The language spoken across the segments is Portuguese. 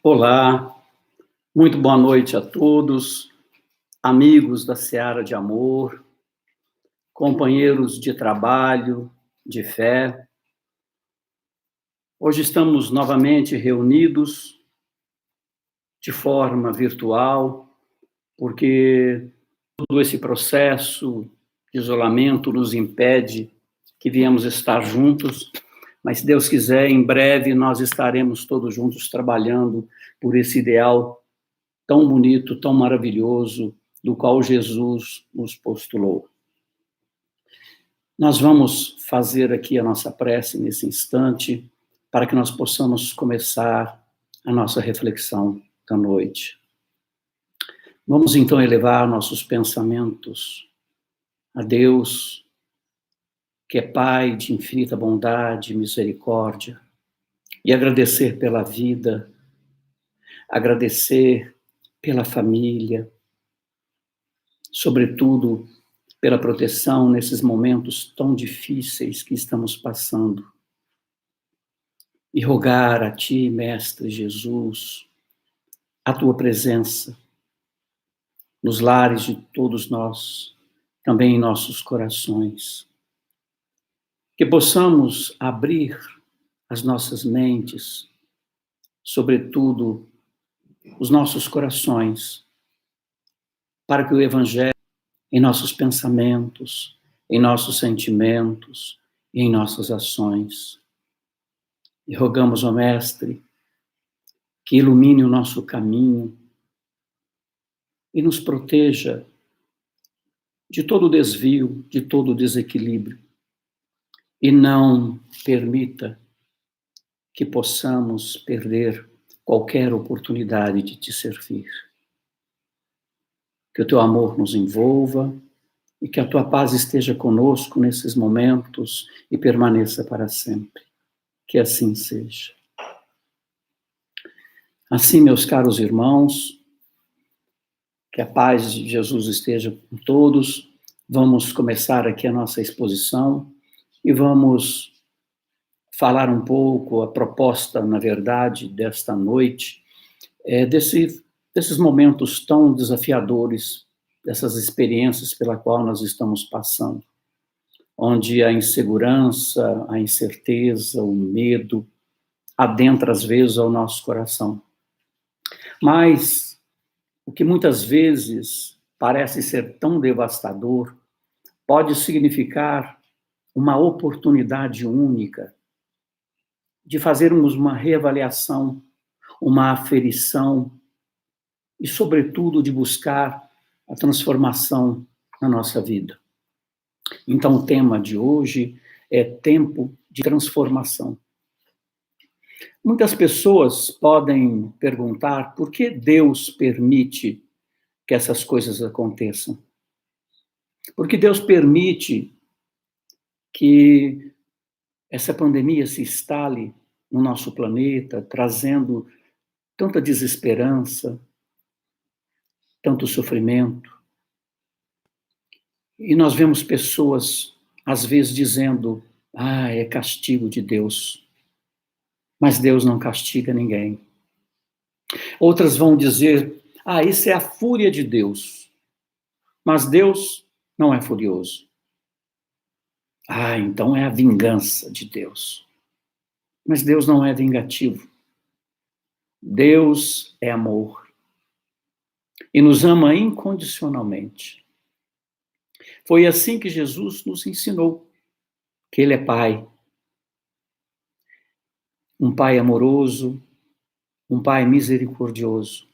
Olá, muito boa noite a todos, amigos da Seara de Amor, companheiros de trabalho, de fé. Hoje estamos novamente reunidos de forma virtual, porque todo esse processo de isolamento nos impede que viemos estar juntos, mas se Deus quiser, em breve nós estaremos todos juntos trabalhando por esse ideal tão bonito, tão maravilhoso, do qual Jesus nos postulou. Nós vamos fazer aqui a nossa prece nesse instante, para que nós possamos começar a nossa reflexão da noite. Vamos então elevar nossos pensamentos a Deus, que é Pai de infinita bondade e misericórdia, e agradecer pela vida, agradecer pela família, sobretudo pela proteção nesses momentos tão difíceis que estamos passando. E rogar a Ti, Mestre Jesus, a Tua presença nos lares de todos nós, também em nossos corações. Que possamos abrir as nossas mentes, sobretudo os nossos corações, para que o Evangelho, em nossos pensamentos, em nossos sentimentos e em nossas ações. E rogamos ao Mestre que ilumine o nosso caminho e nos proteja de todo desvio, de todo desequilíbrio, e não permita que possamos perder qualquer oportunidade de Te servir. Que o Teu amor nos envolva e que a Tua paz esteja conosco nesses momentos e permaneça para sempre. Que assim seja. Assim, meus caros irmãos, que a paz de Jesus esteja com todos. Vamos começar aqui a nossa exposição e vamos falar um pouco, a proposta, na verdade, desta noite, desses momentos tão desafiadores, dessas experiências pela qual nós estamos passando, onde a insegurança, a incerteza, o medo adentra às vezes ao nosso coração. Mas o que muitas vezes parece ser tão devastador pode significar uma oportunidade única de fazermos uma reavaliação, uma aferição e, sobretudo, de buscar a transformação na nossa vida. Então, o tema de hoje é tempo de transformação. Muitas pessoas podem perguntar por que Deus permite que essas coisas aconteçam. Por que Deus permite que essa pandemia se instale no nosso planeta, trazendo tanta desesperança, tanto sofrimento. E nós vemos pessoas, às vezes, dizendo, é castigo de Deus. Mas Deus não castiga ninguém. Outras vão dizer, isso é a fúria de Deus. Mas Deus não é furioso. Então é a vingança de Deus. Mas Deus não é vingativo. Deus é amor. E nos ama incondicionalmente. Foi assim que Jesus nos ensinou, que Ele é Pai. Um Pai amoroso, um Pai misericordioso.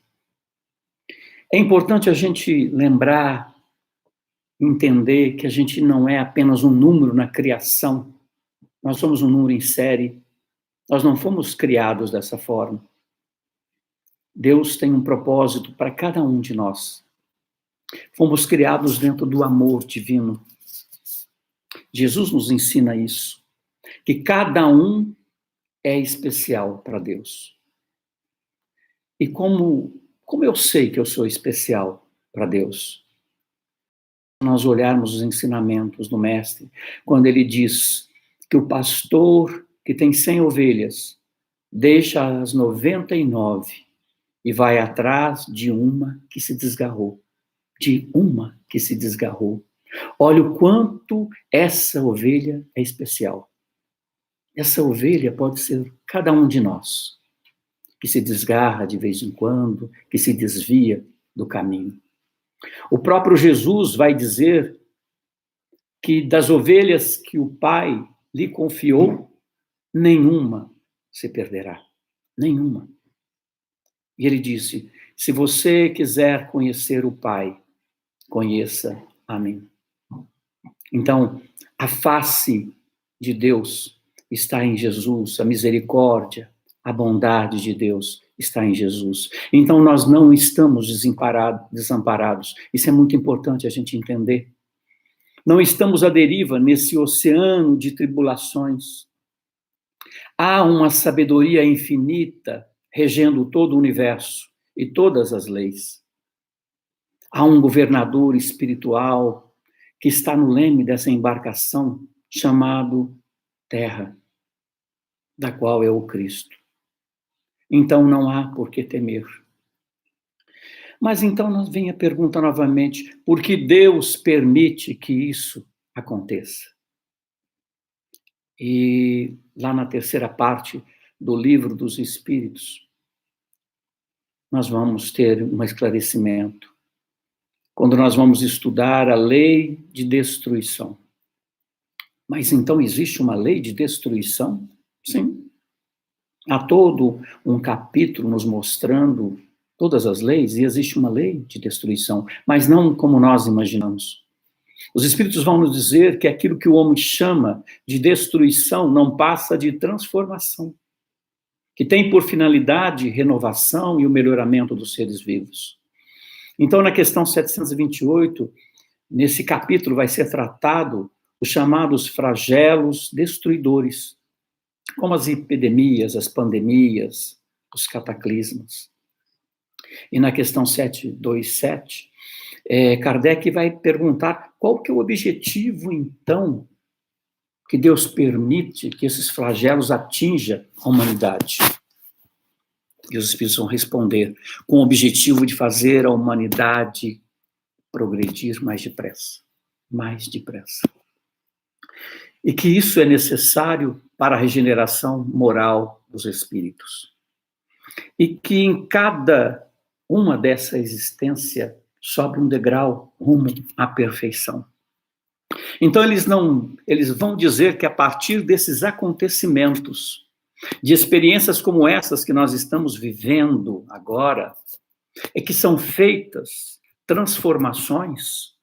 É importante a gente lembrar, entender que a gente não é apenas um número na criação. Nós somos um número em série. Nós não fomos criados dessa forma. Deus tem um propósito para cada um de nós. Fomos criados dentro do amor divino. Jesus nos ensina isso, que cada um é especial para Deus. E como eu sei que eu sou especial para Deus? Nós olharmos os ensinamentos do Mestre, quando ele diz que o pastor que tem 100 ovelhas deixa as 99 e vai atrás de uma que se desgarrou. De uma que se desgarrou. Olha o quanto essa ovelha é especial. Essa ovelha pode ser cada um de nós, que se desgarra de vez em quando, que se desvia do caminho. O próprio Jesus vai dizer que das ovelhas que o Pai lhe confiou, nenhuma se perderá. Nenhuma. E ele disse, se você quiser conhecer o Pai, conheça a mim. Então, a face de Deus está em Jesus, a misericórdia, a bondade de Deus está em Jesus. Então, nós não estamos desamparados. Isso é muito importante a gente entender. Não estamos à deriva nesse oceano de tribulações. Há uma sabedoria infinita regendo todo o universo e todas as leis. Há um governador espiritual que está no leme dessa embarcação chamado Terra, da qual é o Cristo. Então não há por que temer. Mas então nos vem a pergunta novamente, por que Deus permite que isso aconteça? E lá na terceira parte do Livro dos Espíritos, nós vamos ter um esclarecimento. Quando nós vamos estudar a lei de destruição. Mas então existe uma lei de destruição? Sim. Há todo um capítulo nos mostrando todas as leis, e existe uma lei de destruição, mas não como nós imaginamos. Os Espíritos vão nos dizer que aquilo que o homem chama de destruição não passa de transformação, que tem por finalidade renovação e o melhoramento dos seres vivos. Então, na questão 728, nesse capítulo vai ser tratado os chamados flagelos destruidores, como as epidemias, as pandemias, os cataclismos. E na questão 727, Kardec vai perguntar qual que é o objetivo, então, que Deus permite que esses flagelos atinjam a humanidade. E os Espíritos vão responder com o objetivo de fazer a humanidade progredir mais depressa. Mais depressa. E que isso é necessário para a regeneração moral dos espíritos. E que em cada uma dessa existência sobe um degrau rumo à perfeição. Então eles vão dizer que a partir desses acontecimentos, de experiências como essas que nós estamos vivendo agora, é que são feitas transformações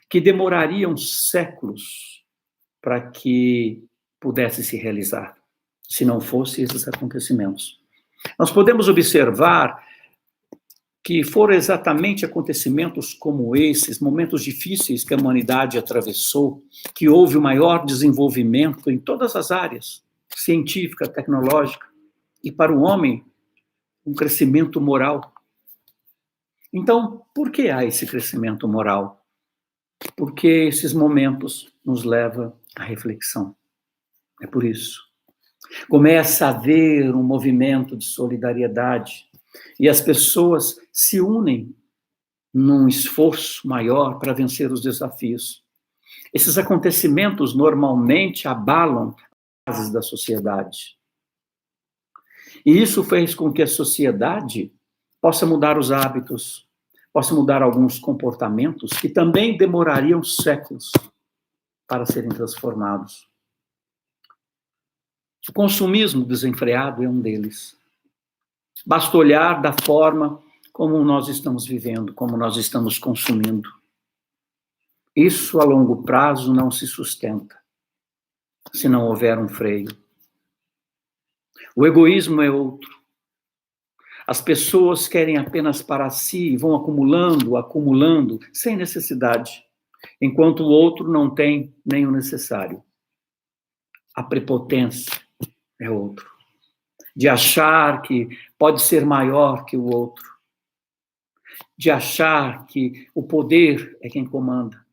que demorariam séculos para que pudesse se realizar, se não fossem esses acontecimentos. Nós podemos observar que foram exatamente acontecimentos como esses, momentos difíceis que a humanidade atravessou, que houve o maior desenvolvimento em todas as áreas, científica, tecnológica, e para o homem, um crescimento moral. Então, por que há esse crescimento moral? Porque esses momentos nos levam à reflexão. É por isso. Começa a haver um movimento de solidariedade e as pessoas se unem num esforço maior para vencer os desafios. Esses acontecimentos normalmente abalam as bases da sociedade. E isso fez com que a sociedade possa mudar os hábitos, possa mudar alguns comportamentos que também demorariam séculos para serem transformados. O consumismo desenfreado é um deles. Basta olhar da forma como nós estamos vivendo, como nós estamos consumindo. Isso, a longo prazo, não se sustenta, se não houver um freio. O egoísmo é outro. As pessoas querem apenas para si e vão acumulando, sem necessidade, enquanto o outro não tem nem o necessário. A prepotência é outro. De achar que pode ser maior que o outro. De achar que o poder é quem comanda.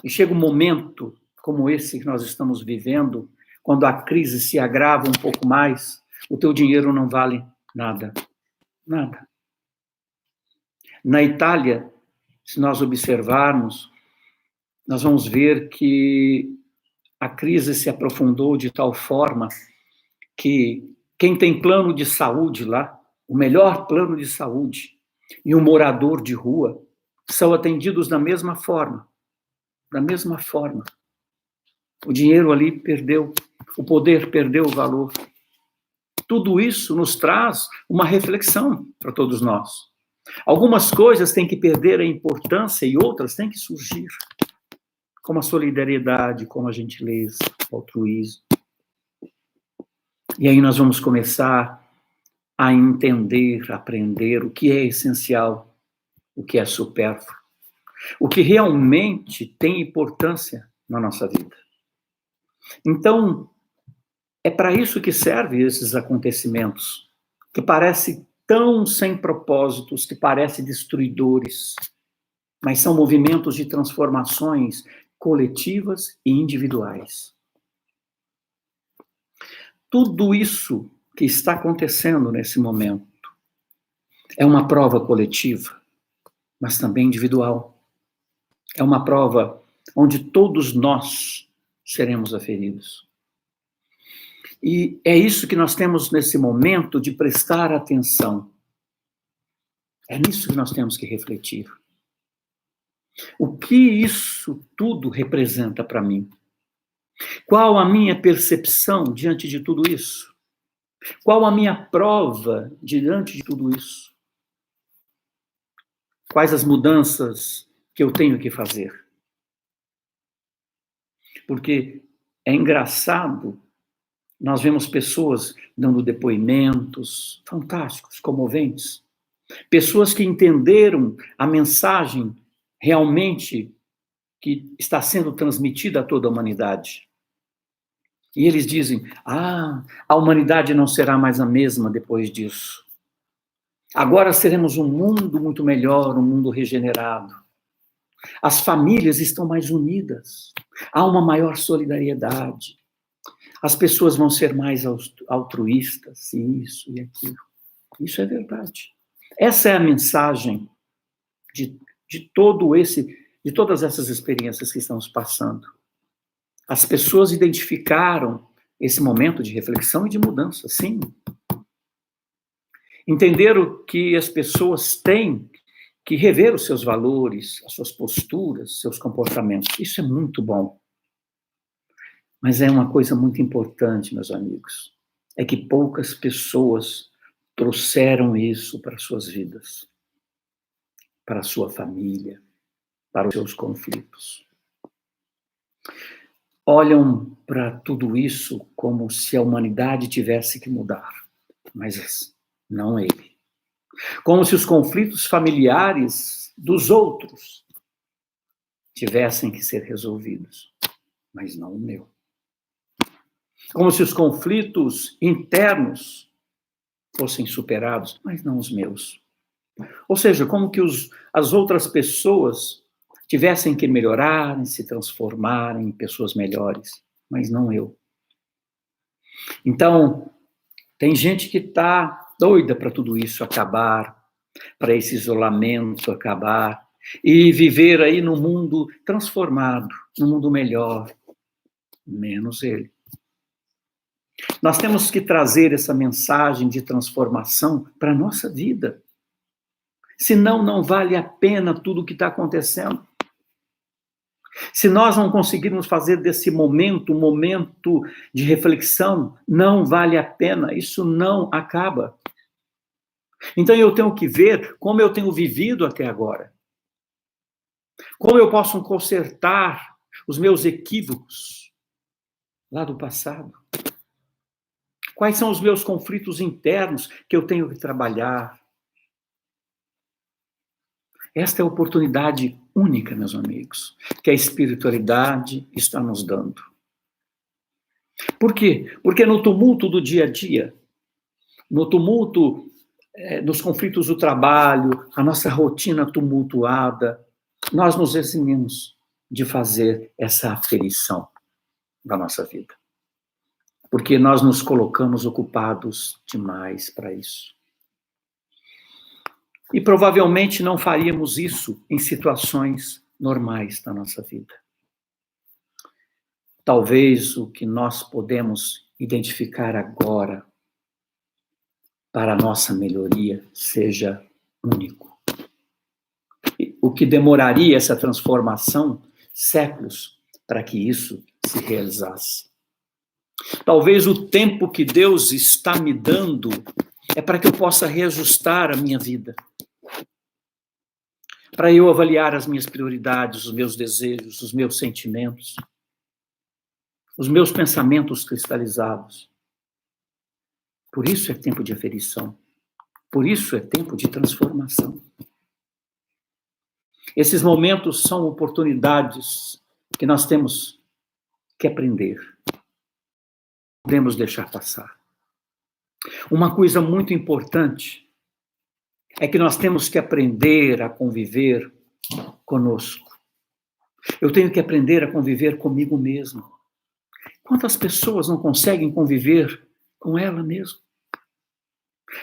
E chega um momento como esse que nós estamos vivendo, quando a crise se agrava um pouco mais, o teu dinheiro não vale nada. Nada. Na Itália, se nós observarmos, nós vamos ver que a crise se aprofundou de tal forma que quem tem plano de saúde lá, o melhor plano de saúde, e um morador de rua, são atendidos da mesma forma. Da mesma forma. O dinheiro ali perdeu, o poder perdeu o valor. Tudo isso nos traz uma reflexão para todos nós. Algumas coisas têm que perder a importância e outras têm que surgir, como a solidariedade, como a gentileza, o altruísmo. E aí nós vamos começar a entender, a aprender o que é essencial, o que é supérfluo, o que realmente tem importância na nossa vida. Então, é para isso que servem esses acontecimentos, que parecem tão sem propósitos, que parecem destruidores, mas são movimentos de transformações coletivas e individuais. Tudo isso que está acontecendo nesse momento é uma prova coletiva, mas também individual. É uma prova onde todos nós seremos aferidos. E é isso que nós temos nesse momento de prestar atenção. É nisso que nós temos que refletir. O que isso tudo representa para mim? Qual a minha percepção diante de tudo isso? Qual a minha prova diante de tudo isso? Quais as mudanças que eu tenho que fazer? Porque é engraçado, nós vemos pessoas dando depoimentos fantásticos, comoventes. Pessoas que entenderam a mensagem realmente que está sendo transmitida a toda a humanidade. E eles dizem, a humanidade não será mais a mesma depois disso. Agora seremos um mundo muito melhor, um mundo regenerado. As famílias estão mais unidas. Há uma maior solidariedade. As pessoas vão ser mais altruístas, isso e aquilo. Isso é verdade. Essa é a mensagem de todas essas experiências que estamos passando. As pessoas identificaram esse momento de reflexão e de mudança, sim. Entenderam que as pessoas têm que rever os seus valores, as suas posturas, seus comportamentos. Isso é muito bom. Mas é uma coisa muito importante, meus amigos, é que poucas pessoas trouxeram isso para suas vidas, para a sua família, para os seus conflitos. Olham para tudo isso como se a humanidade tivesse que mudar, mas não ele. Como se os conflitos familiares dos outros tivessem que ser resolvidos, mas não o meu. Como se os conflitos internos fossem superados, mas não os meus. Ou seja, como que as outras pessoas tivessem que melhorar, se transformarem em pessoas melhores, mas não eu. Então, tem gente que está doida para tudo isso acabar, para esse isolamento acabar, e viver aí num mundo transformado, num mundo melhor, menos ele. Nós temos que trazer essa mensagem de transformação para a nossa vida. Senão, não vale a pena tudo o que está acontecendo. Se nós não conseguirmos fazer desse momento um momento de reflexão, não vale a pena, isso não acaba. Então eu tenho que ver como eu tenho vivido até agora. Como eu posso consertar os meus equívocos lá do passado. Quais são os meus conflitos internos que eu tenho que trabalhar. Esta é a oportunidade única, meus amigos, que a espiritualidade está nos dando. Por quê? Porque no tumulto do dia a dia, no tumulto nos conflitos do trabalho, a nossa rotina tumultuada, nós nos eximimos de fazer essa aferição da nossa vida. Porque nós nos colocamos ocupados demais para isso. E provavelmente não faríamos isso em situações normais da nossa vida. Talvez o que nós podemos identificar agora para a nossa melhoria seja único. O que demoraria essa transformação séculos para que isso se realizasse. Talvez o tempo que Deus está me dando é para que eu possa reajustar a minha vida, para eu avaliar as minhas prioridades, os meus desejos, os meus sentimentos, os meus pensamentos cristalizados. Por isso é tempo de aferição. Por isso é tempo de transformação. Esses momentos são oportunidades que nós temos que aprender. Não podemos deixar passar. Uma coisa muito importante é que nós temos que aprender a conviver conosco. Eu tenho que aprender a conviver comigo mesmo. Quantas pessoas não conseguem conviver com ela mesma?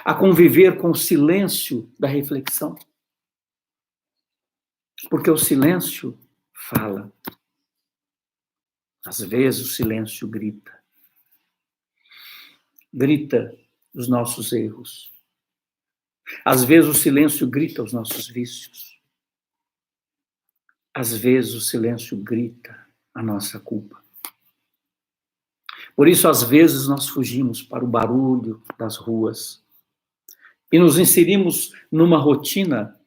A conviver com o silêncio da reflexão. Porque o silêncio fala. Às vezes o silêncio grita. Grita os nossos erros. Às vezes o silêncio grita os nossos vícios. Às vezes o silêncio grita a nossa culpa. Por isso, às vezes, nós fugimos para o barulho das ruas e nos inserimos numa rotina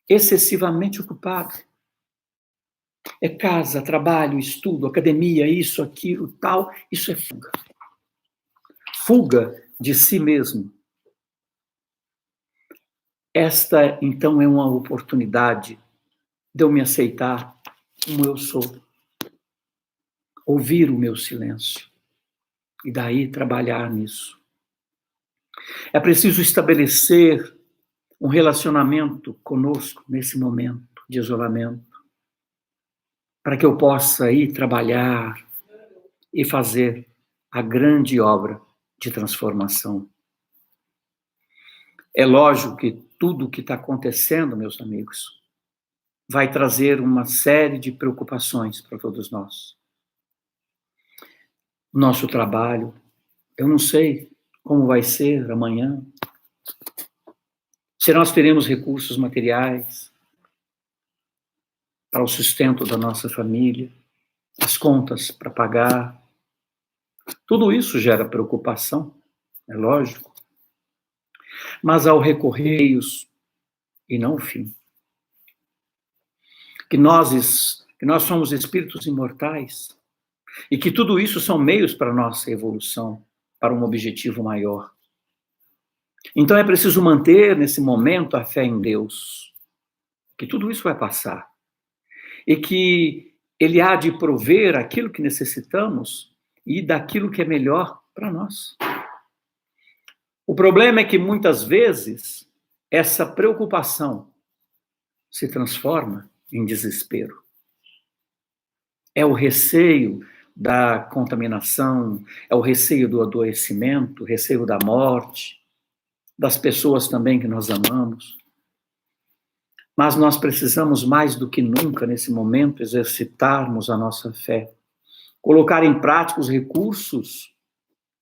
excessivamente ocupada. É casa, trabalho, estudo, academia, isso, aquilo, tal. Isso é fuga. Fuga de si mesmo. Esta, então, é uma oportunidade de eu me aceitar como eu sou. Ouvir o meu silêncio. E daí trabalhar nisso. É preciso estabelecer um relacionamento conosco nesse momento de isolamento, para que eu possa ir trabalhar e fazer a grande obra de transformação. É lógico que tudo o que está acontecendo, meus amigos, vai trazer uma série de preocupações para todos nós. Nosso trabalho, eu não sei como vai ser amanhã, se nós teremos recursos materiais para o sustento da nossa família, as contas para pagar. Tudo isso gera preocupação, é lógico. Mas ao recorreios e não o fim. Que nós somos espíritos imortais e que tudo isso são meios para a nossa evolução, para um objetivo maior. Então é preciso manter nesse momento a fé em Deus, que tudo isso vai passar e que Ele há de prover aquilo que necessitamos e daquilo que é melhor para nós. O problema é que muitas vezes essa preocupação se transforma em desespero. É o receio da contaminação, é o receio do adoecimento, o receio da morte, das pessoas também que nós amamos. Mas nós precisamos mais do que nunca, nesse momento, exercitarmos a nossa fé, colocar em prática os recursos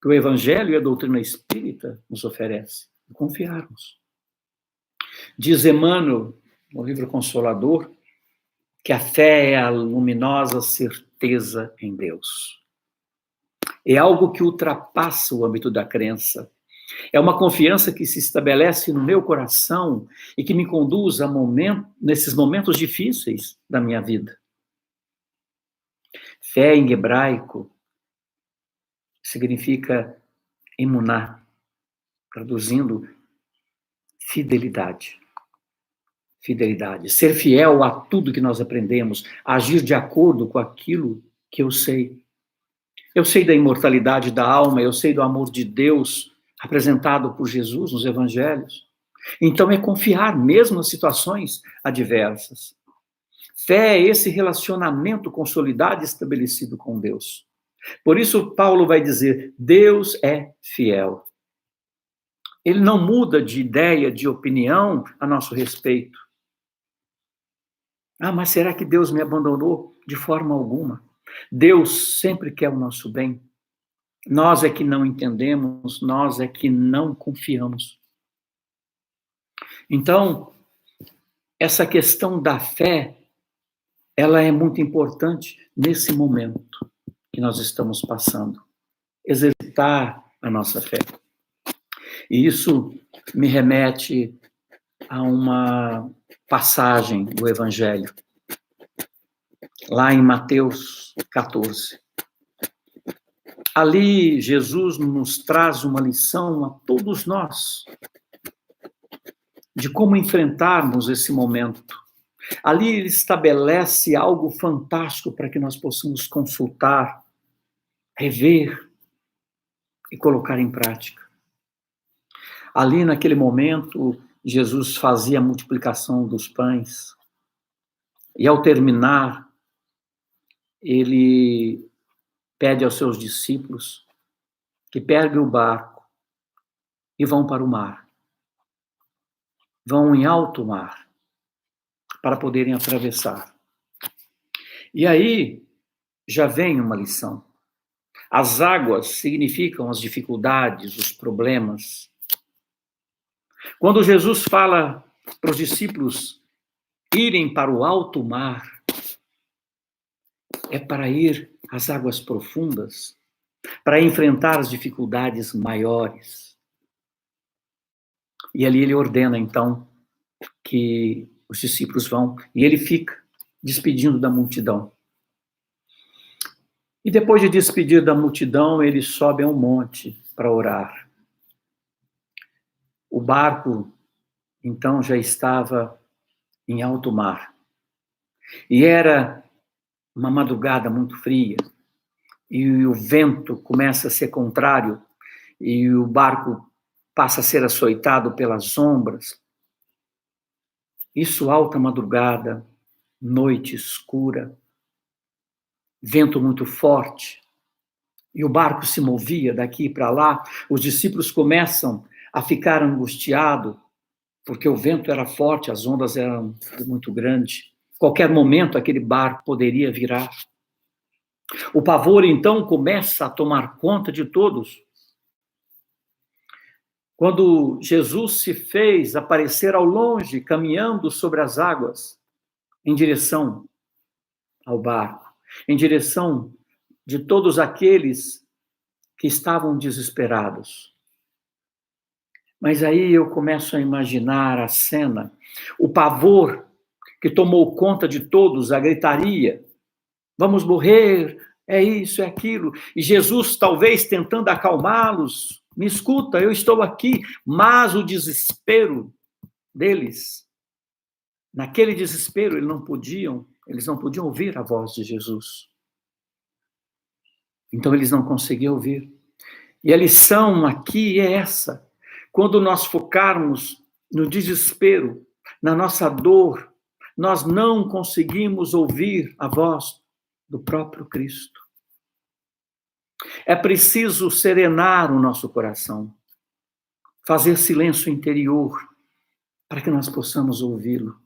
que o Evangelho e a doutrina espírita nos oferecem, e confiarmos. Diz Emmanuel, no livro Consolador, que a fé é a luminosa certeza em Deus. É algo que ultrapassa o âmbito da crença. É uma confiança que se estabelece no meu coração e que me conduz nesses momentos difíceis da minha vida. Fé em hebraico significa emuná, traduzindo fidelidade. Fidelidade. Ser fiel a tudo que nós aprendemos, agir de acordo com aquilo que eu sei. Eu sei da imortalidade da alma, eu sei do amor de Deus apresentado por Jesus nos evangelhos. Então é confiar mesmo nas situações adversas. Fé é esse relacionamento consolidado e estabelecido com Deus. Por isso Paulo vai dizer, Deus é fiel. Ele não muda de ideia, de opinião a nosso respeito. Ah, mas será que Deus me abandonou? De forma alguma. Deus sempre quer o nosso bem. Nós é que não entendemos, nós é que não confiamos. Então, essa questão da fé, ela é muito importante nesse momento que nós estamos passando. Exercitar a nossa fé. E isso me remete a uma passagem do Evangelho, lá em Mateus 14. Ali, Jesus nos traz uma lição a todos nós, de como enfrentarmos esse momento. Ali ele estabelece algo fantástico para que nós possamos consultar, rever e colocar em prática. Ali, naquele momento, Jesus fazia a multiplicação dos pães. E, ao terminar, ele pede aos seus discípulos que peguem o barco e vão para o mar. Vão em alto mar para poderem atravessar. E aí já vem uma lição. As águas significam as dificuldades, os problemas. Quando Jesus fala para os discípulos irem para o alto mar, é para ir às águas profundas, para enfrentar as dificuldades maiores. E ali ele ordena, então, que os discípulos vão, e ele fica despedindo da multidão. E depois de despedir da multidão, ele sobe a um monte para orar. O barco, então, já estava em alto mar. E era uma madrugada muito fria, e o vento começa a ser contrário, e o barco passa a ser açoitado pelas ombras. Isso alta madrugada, noite escura, vento muito forte, e o barco se movia daqui para lá. Os discípulos começam a ficar angustiados, porque o vento era forte, as ondas eram muito grandes. Qualquer momento aquele barco poderia virar. O pavor, então, começa a tomar conta de todos. Quando Jesus se fez aparecer ao longe, caminhando sobre as águas, em direção ao barco, em direção de todos aqueles que estavam desesperados. Mas aí eu começo a imaginar a cena, o pavor que tomou conta de todos, a gritaria, vamos morrer, é isso, é aquilo. E Jesus talvez tentando acalmá-los, me escuta, eu estou aqui, mas o desespero deles, naquele desespero, eles não podiam ouvir a voz de Jesus. Então eles não conseguiam ouvir. E a lição aqui é essa: quando nós focarmos no desespero, na nossa dor, nós não conseguimos ouvir a voz do próprio Cristo. É preciso serenar o nosso coração, fazer silêncio interior, para que nós possamos ouvi-lo.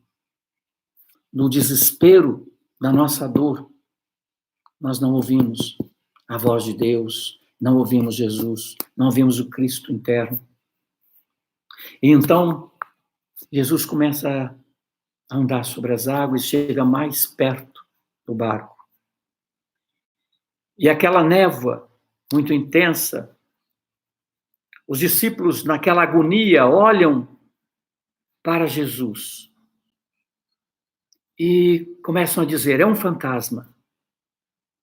No desespero da nossa dor, nós não ouvimos a voz de Deus, não ouvimos Jesus, não ouvimos o Cristo interno. E então, Jesus começa a andar sobre as águas e chega mais perto do barco. E aquela névoa muito intensa, os discípulos, naquela agonia, olham para Jesus e começam a dizer, é um fantasma.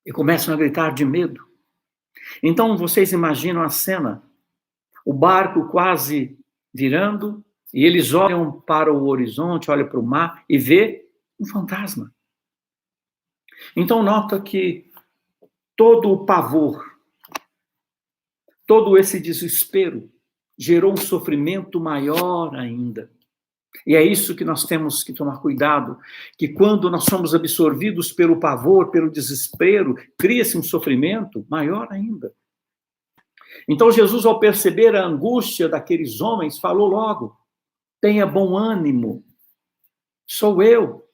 E começam a gritar de medo. Então, vocês imaginam a cena, o barco quase virando, e eles olham para o horizonte, olham para o mar e vê um fantasma. Então, nota que todo o pavor, todo esse desespero gerou um sofrimento maior ainda. E é isso que nós temos que tomar cuidado, que quando nós somos absorvidos pelo pavor, pelo desespero, cria-se um sofrimento maior ainda. Então Jesus, ao perceber a angústia daqueles homens, falou logo: tenha bom ânimo, sou eu,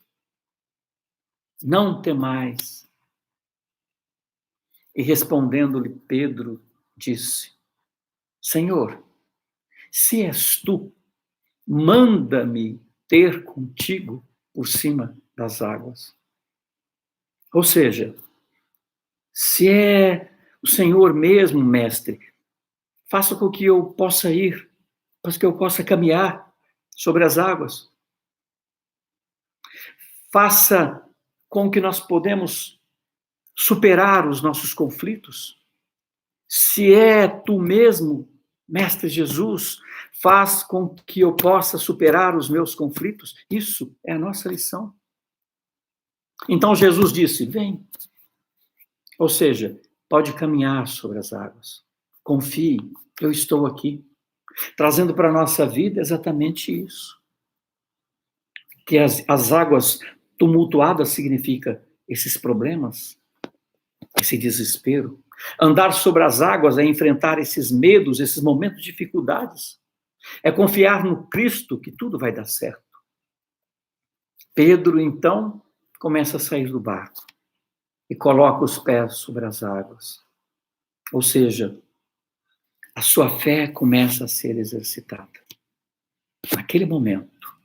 não temais. E respondendo-lhe Pedro, disse: Senhor, se és tu, manda-me ter contigo por cima das águas. Ou seja, se é o Senhor mesmo, mestre, faça com que eu possa ir, para que eu possa caminhar sobre as águas. Faça com que nós podemos superar os nossos conflitos. Se é tu mesmo, Mestre Jesus, faz com que eu possa superar os meus conflitos. Isso é a nossa lição. Então Jesus disse: vem. Ou seja, pode caminhar sobre as águas. Confie, eu estou aqui. Trazendo para a nossa vida exatamente isso. Que as águas tumultuadas significa esses problemas, esse desespero. Andar sobre as águas é enfrentar esses medos, esses momentos de dificuldades. É confiar no Cristo que tudo vai dar certo. Pedro, então, começa a sair do barco e coloca os pés sobre as águas. Ou seja, a sua fé começa a ser exercitada. Naquele momento,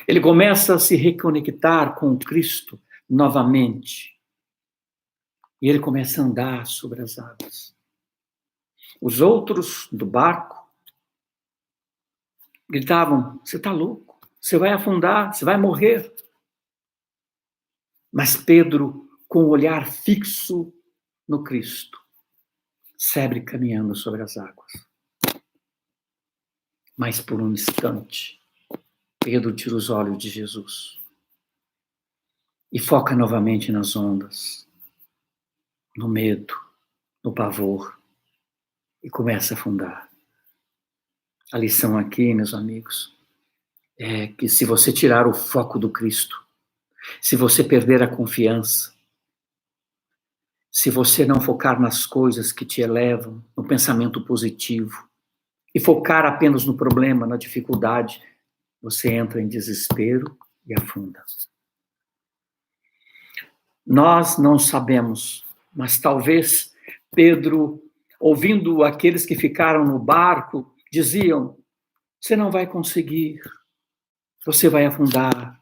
ele começa a se reconectar com o Cristo novamente. E ele começa a andar sobre as águas. Os outros do barco gritavam: você está louco, você vai afundar, você vai morrer. Mas Pedro, com o olhar fixo no Cristo, segue caminhando sobre as águas. Mas por um instante, Pedro tira os olhos de Jesus e foca novamente nas ondas, no medo, no pavor, e começa a afundar. A lição aqui, meus amigos, é que se você tirar o foco do Cristo, se você perder a confiança, se você não focar nas coisas que te elevam, no pensamento positivo, e focar apenas no problema, na dificuldade, você entra em desespero e afunda. Nós não sabemos, mas talvez Pedro, ouvindo aqueles que ficaram no barco, diziam: você não vai conseguir, você vai afundar.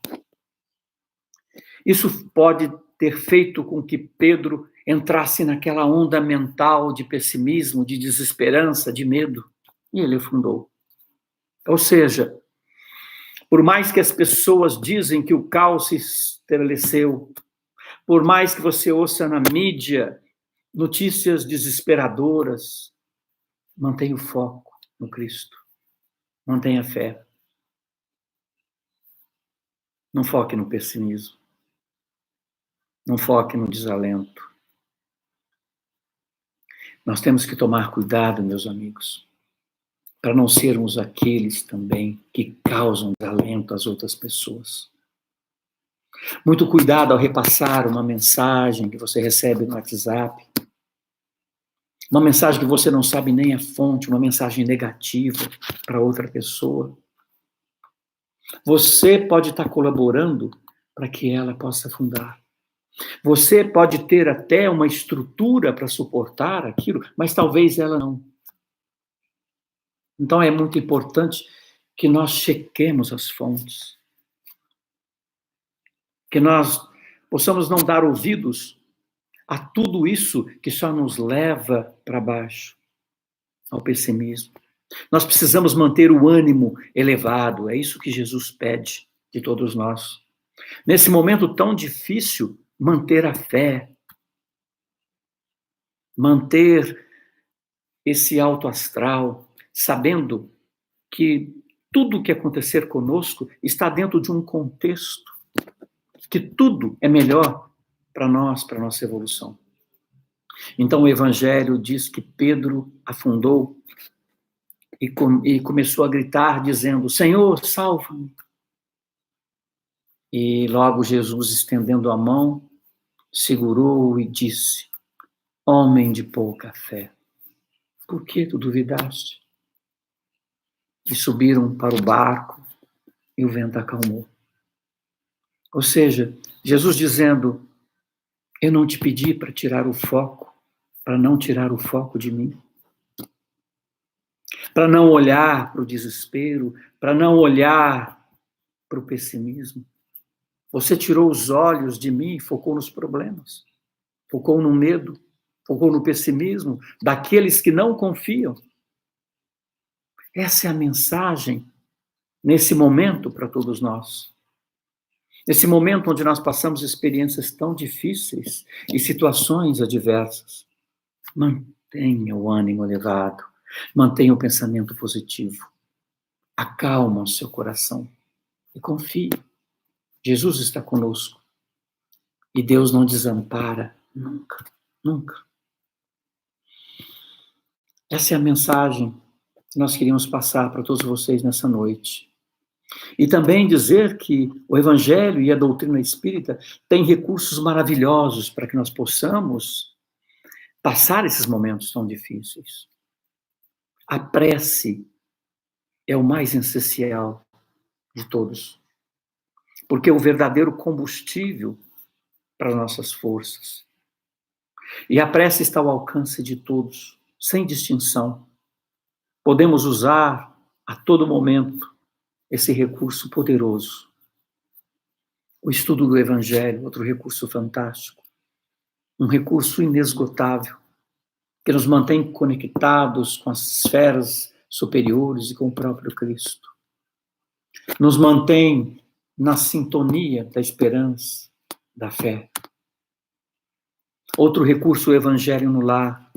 Isso pode ter feito com que Pedro entrasse naquela onda mental de pessimismo, de desesperança, de medo, e ele afundou. Ou seja, por mais que as pessoas dizem que o caos se estabeleceu, por mais que você ouça na mídia notícias desesperadoras, mantenha o foco no Cristo, mantenha a fé. Não foque no pessimismo, não foque no desalento. Nós temos que tomar cuidado, meus amigos, para não sermos aqueles também que causam desalento às outras pessoas. Muito cuidado ao repassar uma mensagem que você recebe no WhatsApp, uma mensagem que você não sabe nem a fonte, uma mensagem negativa para outra pessoa. Você pode estar colaborando para que ela possa afundar. Você pode ter até uma estrutura para suportar aquilo, mas talvez ela não. Então é muito importante que nós chequemos as fontes. Que nós possamos não dar ouvidos a tudo isso que só nos leva para baixo, ao pessimismo. Nós precisamos manter o ânimo elevado, é isso que Jesus pede de todos nós. Nesse momento tão difícil, manter a fé, manter esse alto astral, sabendo que tudo o que acontecer conosco está dentro de um contexto, que tudo é melhor para nós, para a nossa evolução. Então o Evangelho diz que Pedro afundou e começou a gritar, dizendo: Senhor, salva-me. E logo Jesus, estendendo a mão, segurou e disse: homem de pouca fé, Por que tu duvidaste? E subiram para o barco e o vento acalmou. Ou seja, Jesus dizendo, eu não te pedi para tirar o foco, para não tirar o foco de mim. Para não olhar para o desespero, para não olhar para o pessimismo. Você tirou os olhos de mim e focou nos problemas, focou no medo, focou no pessimismo daqueles que não confiam. Essa é a mensagem nesse momento para todos nós. Nesse momento onde nós passamos experiências tão difíceis e situações adversas. Mantenha o ânimo elevado, mantenha o pensamento positivo. Acalma o seu coração e confie. Jesus está conosco. E Deus não desampara nunca, nunca. Essa é a mensagem que nós queríamos passar para todos vocês nessa noite. E também dizer que o Evangelho e a doutrina espírita têm recursos maravilhosos para que nós possamos passar esses momentos tão difíceis. A prece é o mais essencial de todos, porque é o verdadeiro combustível para as nossas forças. E a prece está ao alcance de todos, sem distinção. Podemos usar a todo momento esse recurso poderoso. O estudo do Evangelho, outro recurso fantástico, um recurso inesgotável, que nos mantém conectados com as esferas superiores e com o próprio Cristo. Nos mantém na sintonia da esperança, da fé. Outro recurso, o Evangelho no lar.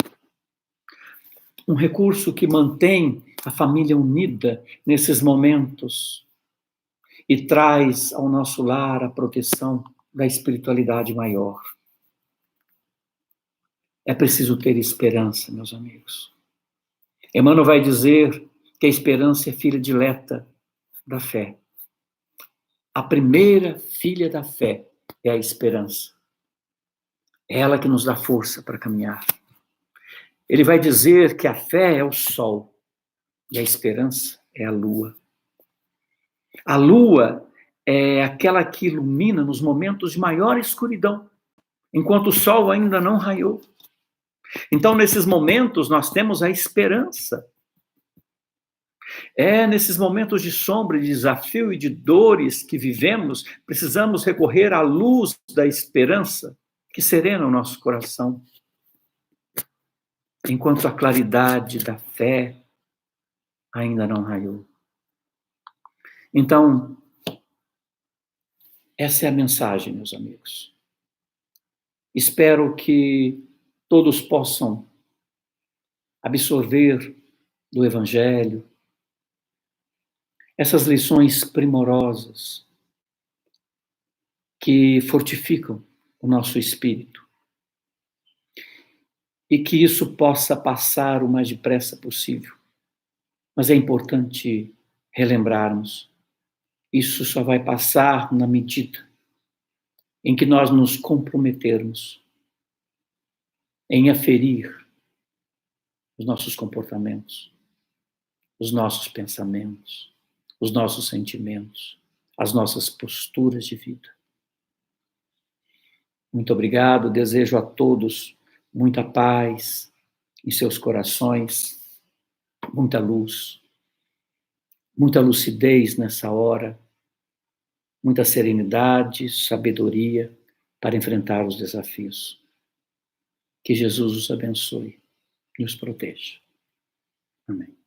Um recurso que mantém a família unida nesses momentos e traz ao nosso lar a proteção da espiritualidade maior. É preciso ter esperança, meus amigos. Emmanuel vai dizer que a esperança é filha dileta da fé. A primeira filha da fé é a esperança. É ela que nos dá força para caminhar. Ele vai dizer que a fé é o sol e a esperança é a lua. A lua é aquela que ilumina nos momentos de maior escuridão, enquanto o sol ainda não raiou. Então, nesses momentos, nós temos a esperança. É nesses momentos de sombra, de desafio e de dores que vivemos, precisamos recorrer à luz da esperança que serena o nosso coração. Enquanto a claridade da fé ainda não raiou. Então, essa é a mensagem, meus amigos. Espero que todos possam absorver do Evangelho essas lições primorosas que fortificam o nosso espírito e que isso possa passar o mais depressa possível. Mas é importante relembrarmos, isso só vai passar na medida em que nós nos comprometermos em aferir os nossos comportamentos, os nossos pensamentos, os nossos sentimentos, as nossas posturas de vida. Muito obrigado, desejo a todos muita paz em seus corações, muita luz, muita lucidez nessa hora, muita serenidade, sabedoria para enfrentar os desafios. Que Jesus os abençoe e os proteja. Amém.